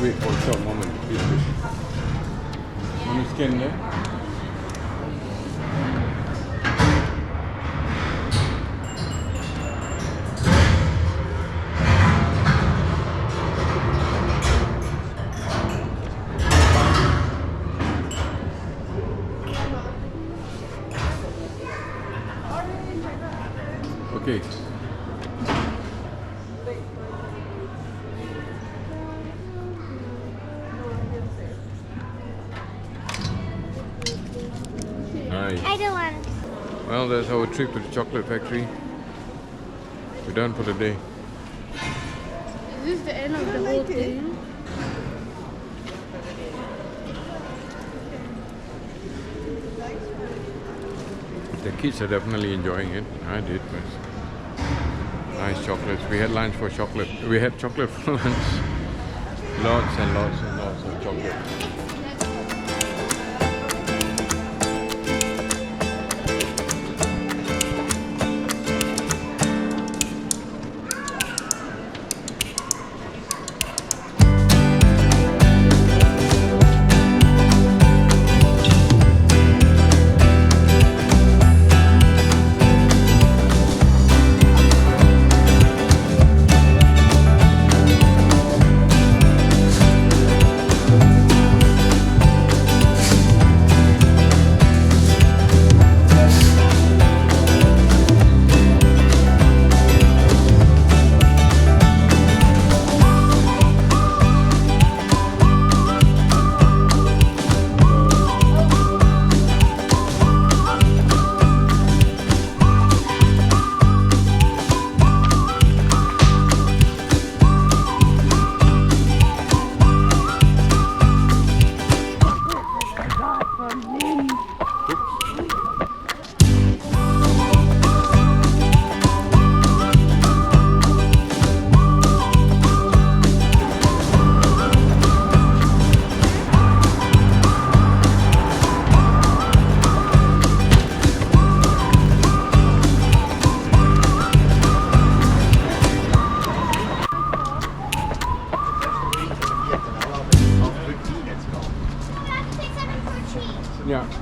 wait for a short moment. Please. Want to scan there? Okay. Nice. I don't want. Well, that's our trip to the chocolate factory. We're done for the day. Is this the end of the whole thing? The kids are definitely enjoying it. I did. Nice chocolates. We had lunch for chocolate. We had chocolate for lunch. Lots and lots and lots of chocolate. Yeah.